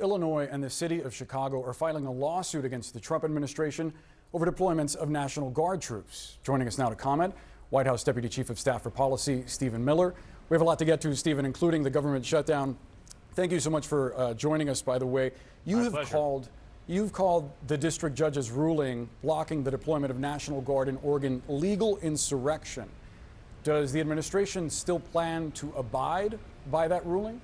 Illinois and the city of Chicago are filing a lawsuit against the Trump administration over deployments of National Guard troops. Joining us now to comment, White House Deputy Chief of Staff for Policy, Stephen Miller. We have a lot to get to, Stephen, including the government shutdown. Thank you so much for joining us, by the way. You've called the district judge's ruling blocking the deployment of National Guard in Oregon legal insurrection. Does the administration still plan to abide by that ruling?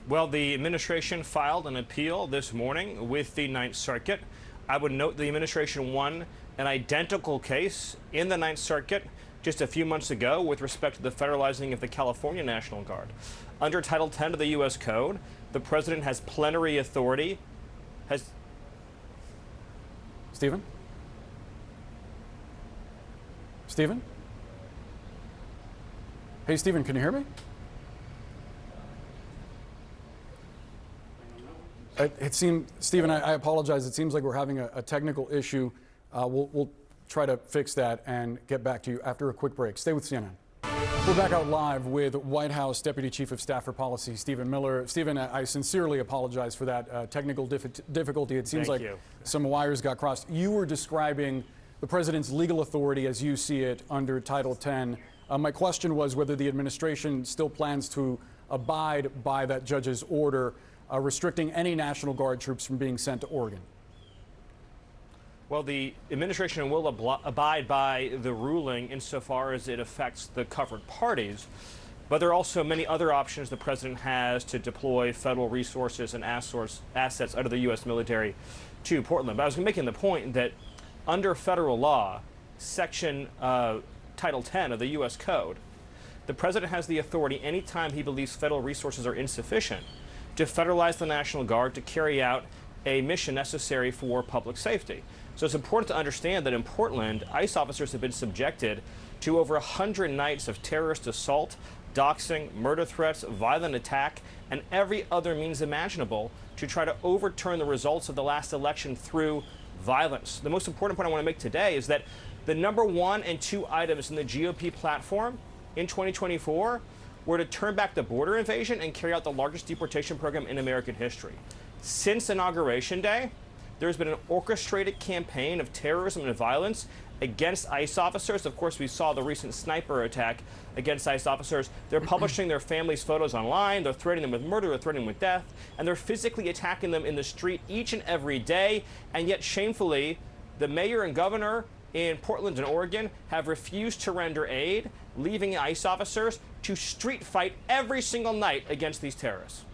Well, the administration filed an appeal this morning with the Ninth Circuit. I would note the administration won an identical case in the Ninth Circuit just a few months ago with respect to the federalizing of the California National Guard. Under Title 10 of the U.S. Code, the president has plenary authority. Stephen? Stephen? Hey, Stephen, can you hear me? It seemed, Stephen, I apologize. It seems like we're having a technical issue. We'll try to fix that and get back to you after a quick break. Stay with CNN. We're back out live with White House Deputy Chief of Staff for Policy, Stephen Miller. Stephen, I sincerely apologize for that technical difficulty. It seems like some wires got crossed. You were describing the president's legal authority as you see it under Title 10. My question was whether the administration still plans to abide by that judge's order restricting any National Guard troops from being sent to Oregon. Well, the administration will abide by the ruling insofar as it affects the covered parties, but there are also many other options the president has to deploy federal resources and assets out of the U.S. military to Portland. But I was making the point that under federal law, Section Title 10 of the U.S. Code, the president has the authority anytime he believes federal resources are insufficient to federalize the National Guard to carry out a mission necessary for public safety. So it's important to understand that in Portland, ICE officers have been subjected to over 100 nights of terrorist assault, doxing, murder threats, violent attack, and every other means imaginable to try to overturn the results of the last election through violence. The most important point I want to make today is that the number 1 and 2 items in the GOP platform in 2024 were to turn back the border invasion and carry out the largest deportation program in American history. Since Inauguration Day, there's been an orchestrated campaign of terrorism and violence against ICE officers. Of course, we saw the recent sniper attack against ICE officers. They're publishing their families' photos online. They're threatening them with murder. They're threatening them with death. And they're physically attacking them in the street each and every day. And yet, shamefully, the mayor and governor in Portland and Oregon have refused to render aid, leaving ICE officers to street fight every single night against these terrorists.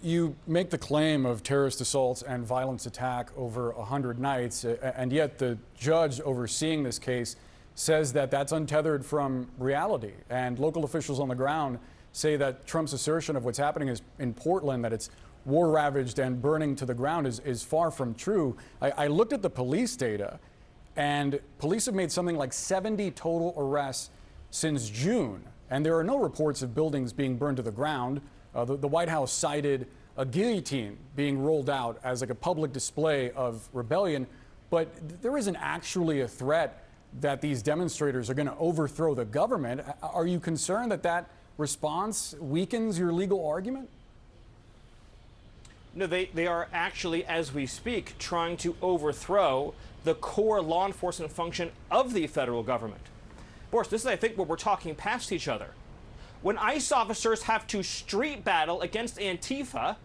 You make the claim of terrorist assaults and violence attack over 100 nights, and yet the judge overseeing this case says that that's untethered from reality. And local officials on the ground say that Trump's assertion of what's happening is in Portland, that it's war-ravaged and burning to the ground, is far from true. I looked at the police data, and police have made something like 70 total arrests since June, and there are no reports of buildings being burned to the ground. The White House cited a guillotine being rolled out as like a public display of rebellion, but there isn't actually a threat that these demonstrators are going to overthrow the government. Are you concerned that that response weakens your legal argument? No, they are actually, as we speak, trying to overthrow the core law enforcement function of the federal government. Boris, this is, I think, where we're talking past each other. When ICE officers have to street battle against Antifa,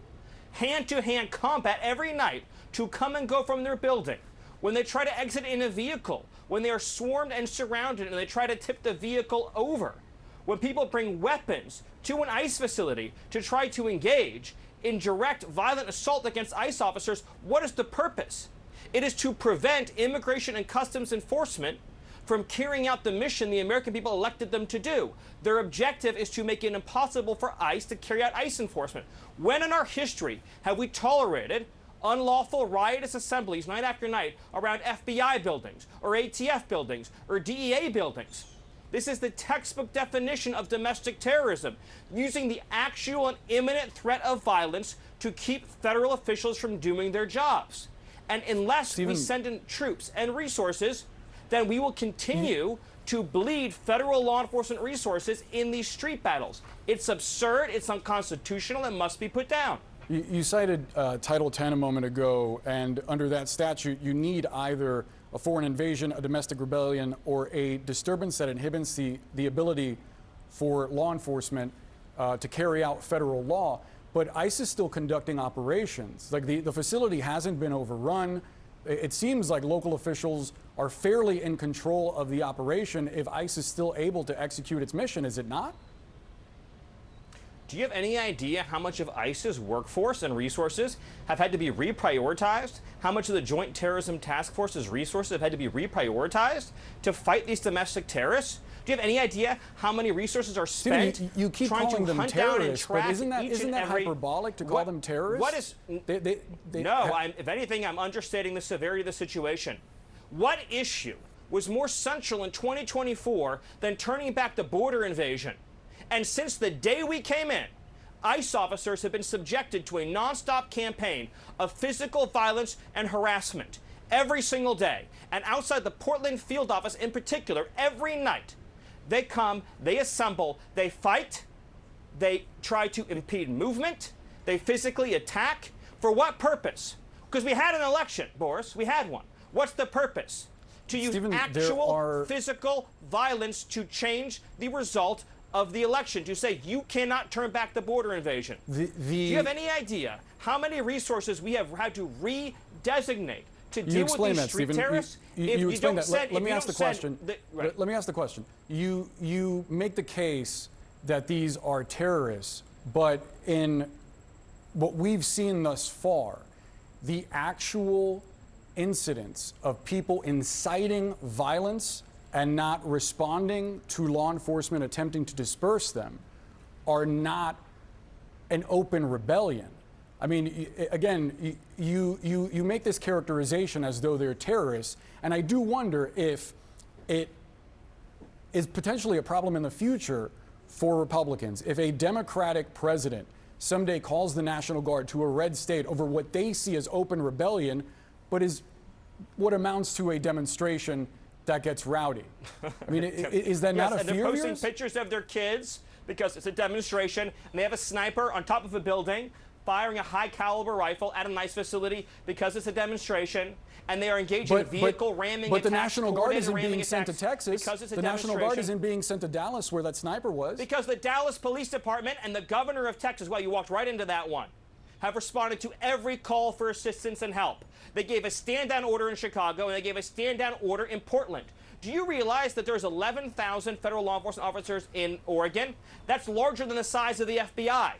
hand-to-hand combat every night to come and go from their building, when they try to exit in a vehicle, when they are swarmed and surrounded and they try to tip the vehicle over, when people bring weapons to an ICE facility to try to engage in direct violent assault against ICE officers, what is the purpose? It is to prevent Immigration and Customs Enforcement from carrying out the mission the American people elected them to do. Their objective is to make it impossible for ICE to carry out ICE enforcement. When in our history have we tolerated unlawful riotous assemblies night after night around FBI buildings or ATF buildings or DEA buildings? This is the textbook definition of domestic terrorism, using the actual and imminent threat of violence to keep federal officials from doing their jobs. And unless we send in troops and resources, then we will continue to bleed federal law enforcement resources in these street battles. It's absurd, it's unconstitutional, and must be put down. You cited Title 10 a moment ago, and under that statute, you need either a foreign invasion, a domestic rebellion, or a disturbance that inhibits the ability for law enforcement to carry out federal law. But ICE is still conducting operations. Like the facility hasn't been overrun. It seems like local officials are fairly in control of the operation if ICE is still able to execute its mission, is it not? Do you have any idea how much of ICE's workforce and resources have had to be reprioritized? How much of the Joint Terrorism Task Force's resources have had to be reprioritized to fight these domestic terrorists? Do you have any idea how many resources are spent Stephen, you keep trying calling to them hunt down and terrorists, but track isn't that every, hyperbolic to call them terrorists? What is? If anything, I'm understating the severity of the situation. What issue was more central in 2024 than turning back the border invasion? And since the day we came in, ICE officers have been subjected to a nonstop campaign of physical violence and harassment every single day. And outside the Portland field office in particular, every night, they come, they assemble, they fight, they try to impede movement, they physically attack. For what purpose? Because we had an election, Boris, we had one. What's the purpose? To use actual physical violence to change the result of the election, to say you cannot turn back the border invasion. Do you have any idea how many resources we have had to redesignate to deal with these street terrorists? You explain that. Let me ask the question. Let me ask the question. You make the case that these are terrorists, but in what we've seen thus far, the actual incidents of people inciting violence and not responding to law enforcement attempting to disperse them are not an open rebellion. I mean, again, you make this characterization as though they're terrorists, and I do wonder if it is potentially a problem in the future for Republicans. If a Democratic president someday calls the National Guard to a red state over what they see as open rebellion, but is what amounts to a demonstration that gets rowdy. I mean, is that not a fear of yours? And they're posting pictures of their kids because it's a demonstration, and they have a sniper on top of a building firing a high-caliber rifle at a ICE facility because it's a demonstration, and they are engaging in vehicle ramming. But the National Guard isn't being sent to Texas. The National Guard isn't being sent to Dallas, where that sniper was. Because the Dallas Police Department and the governor of Texas, well, you walked right into that one, have responded to every call for assistance and help. They gave a stand-down order in Chicago, and they gave a stand-down order in Portland. Do you realize that there's 11,000 federal law enforcement officers in Oregon? That's larger than the size of the FBI.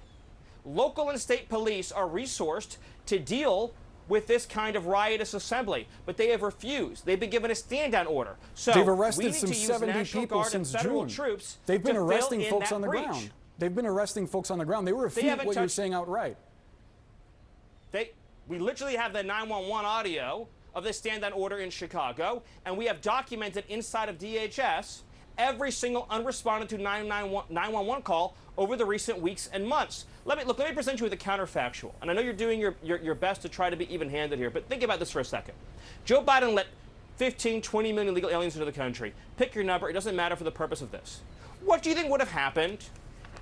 Local and state police are resourced to deal with this kind of riotous assembly, but they have refused. They've been given a stand-down order. So they've arrested we need some to use 70 National people Guard since and federal June. Troops They've been to arresting fill folks in on the that breach. ground. They've been arresting folks on the ground. They refute what you're saying outright. We literally have the 911 audio of the stand-down order in Chicago, and we have documented inside of DHS every single unresponded to 911 call over the recent weeks and months. Let me present you with a counterfactual. And I know you're doing your best to try to be even-handed here, but think about this for a second. Joe Biden let 15, 20 million illegal aliens into the country. Pick your number. It doesn't matter for the purpose of this. What do you think would have happened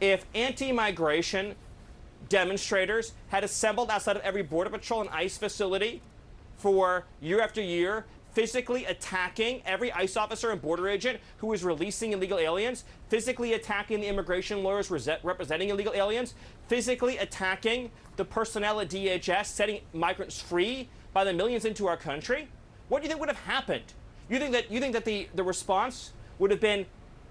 if anti-migration demonstrators had assembled outside of every Border Patrol and ICE facility for year after year, physically attacking every ICE officer and border agent who is releasing illegal aliens, physically attacking the immigration lawyers representing illegal aliens, physically attacking the personnel at DHS, setting migrants free by the millions into our country? What do you think would have happened? You think that the response would have been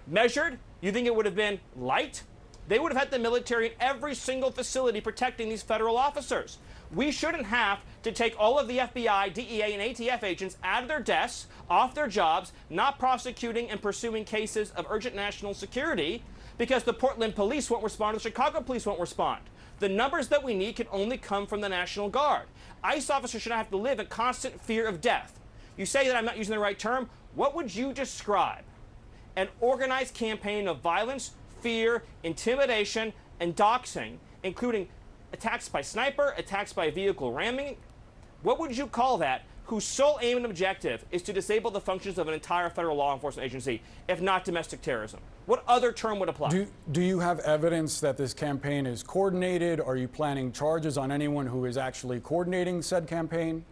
measured? You think it would have been light? They would have had the military in every single facility protecting these federal officers. We shouldn't have to take all of the FBI, DEA, and ATF agents out of their desks, off their jobs, not prosecuting and pursuing cases of urgent national security because the Portland police won't respond, the Chicago police won't respond. The numbers that we need can only come from the National Guard. ICE officers should not have to live in constant fear of death. You say that I'm not using the right term. What would you describe? An organized campaign of violence, fear, intimidation, and doxing, including attacks by sniper, attacks by vehicle ramming. What would you call that whose sole aim and objective is to disable the functions of an entire federal law enforcement agency, if not domestic terrorism? What other term would apply? Do you have evidence that this campaign is coordinated? Are you planning charges on anyone who is actually coordinating said campaign?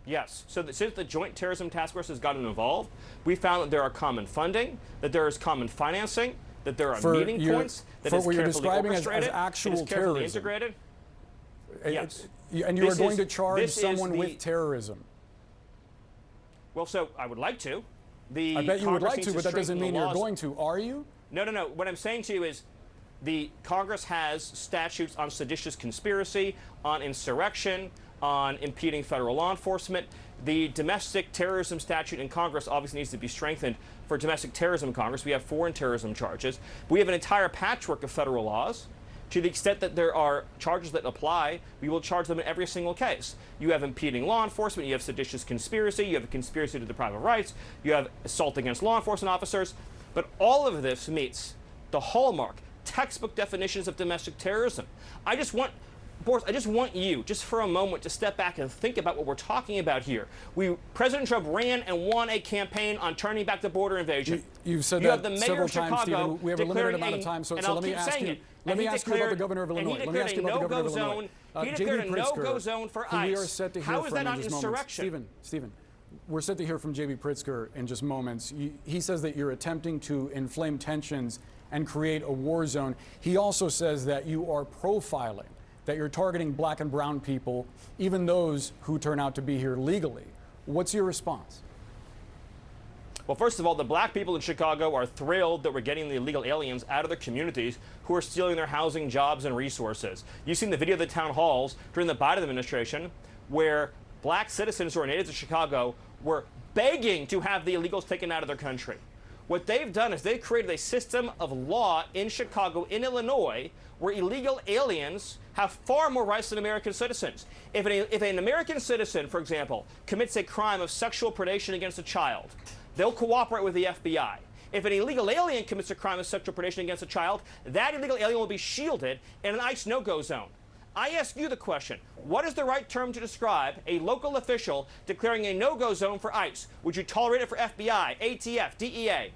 Yes. So since the Joint Terrorism Task Force has gotten involved, we found that there are common funding, that there is common financing, that there are meeting points, that is what you're carefully describing orchestrated, as actual it is carefully terrorism. integrated. Yes. And you are going to charge this is someone with terrorism. Well, so I would like to. I bet you would Congress like needs to, but that doesn't strengthen the mean you're laws. going to. Are you? No. What I'm saying to you is the Congress has statutes on seditious conspiracy, on insurrection, on impeding federal law enforcement. The domestic terrorism statute in Congress obviously needs to be strengthened. For domestic terrorism in Congress, we have foreign terrorism charges. We have an entire patchwork of federal laws. To the extent that there are charges that apply, we will charge them in every single case. You have impeding law enforcement, you have seditious conspiracy, you have a conspiracy to deprive of rights, you have assault against law enforcement officers. But all of this meets the hallmark, textbook definitions of domestic terrorism. Boris, I just want you, just for a moment, to step back and think about what we're talking about here. President Trump ran and won a campaign on turning back the border invasion. You've said you that have the mayor several of times, Chicago. Stephen. We have a limited amount of time, so let me ask you. Let me ask you about the governor of Illinois. He declared a no-go zone. He declared a no-go zone for ICE. We are set to hear How is that not in just insurrection? Stephen, we're set to hear from J.B. Pritzker in just moments. He says that you're attempting to inflame tensions and create a war zone. He also says that you are profiling, that you're targeting black and brown people, even those who turn out to be here legally. What's your response? Well, first of all, the black people in Chicago are thrilled that we're getting the illegal aliens out of their communities who are stealing their housing, jobs, and resources. You've seen the video of the town halls during the Biden administration where black citizens who are natives of Chicago were begging to have the illegals taken out of their country. What they've done is they've created a system of law in Chicago, in Illinois, where illegal aliens have far more rights than American citizens. If an American citizen, for example, commits a crime of sexual predation against a child, they'll cooperate with the FBI. If an illegal alien commits a crime of sexual predation against a child, that illegal alien will be shielded in an ICE no-go zone. I ask you the question, what is the right term to describe a local official declaring a no-go zone for ICE? Would you tolerate it for FBI, ATF, DEA?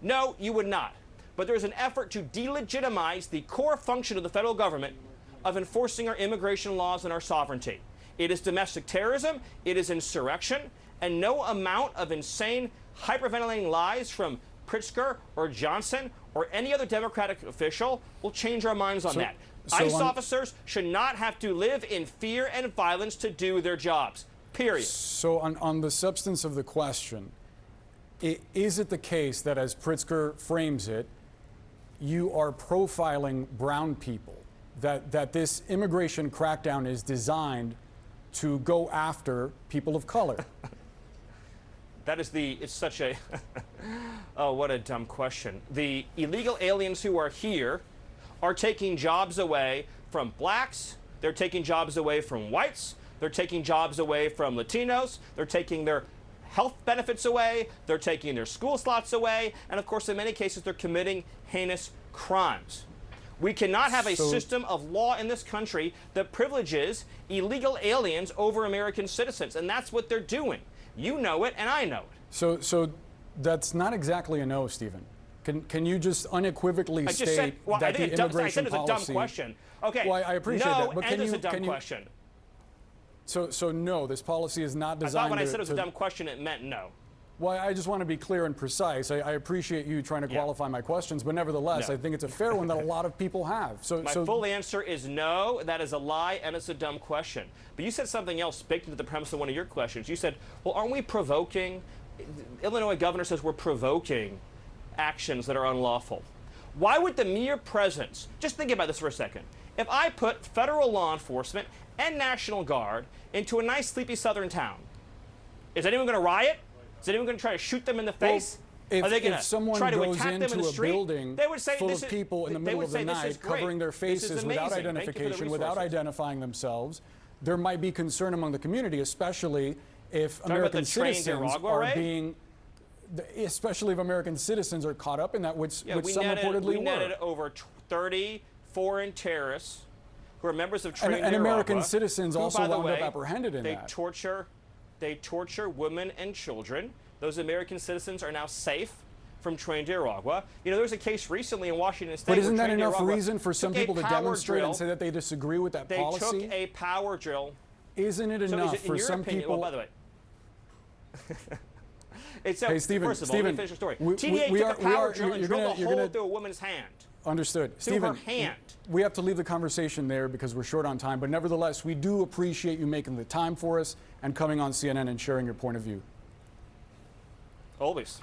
No, you would not. But there's an effort to delegitimize the core function of the federal government of enforcing our immigration laws and our sovereignty. It is domestic terrorism, it is insurrection, and no amount of insane hyperventilating lies from Pritzker or Johnson or any other Democratic official will change our minds on that. ICE officers should not have to live in fear and violence to do their jobs, period. So on the substance of the question, is it the case that, as Pritzker frames it, you are profiling brown people, that this immigration crackdown is designed to go after people of color? It's such a, oh, what a dumb question. The illegal aliens who are here are taking jobs away from blacks, they're taking jobs away from whites, they're taking jobs away from Latinos, they're taking their health benefits away, they're taking their school slots away, and of course in many cases they're committing heinous crimes. We cannot have a system of law in this country that privileges illegal aliens over American citizens, and that's what they're doing. You know it, and I know it. So that's not exactly a no, Stephen. Can you just unequivocally state that the immigration policy... I said it's a dumb question. Okay. Well, I appreciate that, but it's a dumb question. So no, this policy is not designed to... I thought when I said it was a dumb question, it meant no. Well, I just want to be clear and precise. I appreciate you trying to qualify my questions, but nevertheless, I think it's a fair one that a lot of people have. My full answer is no, that is a lie, and it's a dumb question. But you said something else baked into the premise of one of your questions. You said, well, aren't we provoking? Illinois governor says we're provoking actions that are unlawful. Why would the mere presence, just think about this for a second, if I put federal law enforcement and National Guard into a nice sleepy southern town, is anyone going to riot? Is anyone going to try to shoot them in the face? Are they going to try to attack them in the street? They would say full of people in the middle of the night covering their faces without identification, without identifying themselves, there might be concern among the community, especially if American citizens are being... Especially if American citizens are caught up in that, which some reportedly were. We netted over 30 foreign terrorists who are members of training and American citizens also wound up apprehended in that. They torture They torture women and children. Those American citizens are now safe from Tren de Aragua. You know, there was a case recently in Washington State. But isn't where that Tren de enough Aragua reason for some took a people to power demonstrate drill. and say that they disagree with that They policy? took a power drill. Isn't it So enough is it, in for your some opinion, people? Well, by the way. It's Hey, Stephen, first of all, let me finish the story. TDA took a power drill and drilled a hole through a woman's hand. Understood. Through Stephen, her hand. we have to leave the conversation there because we're short on time, but nevertheless, we do appreciate you making the time for us and coming on CNN and sharing your point of view. Always.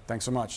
Thanks so much.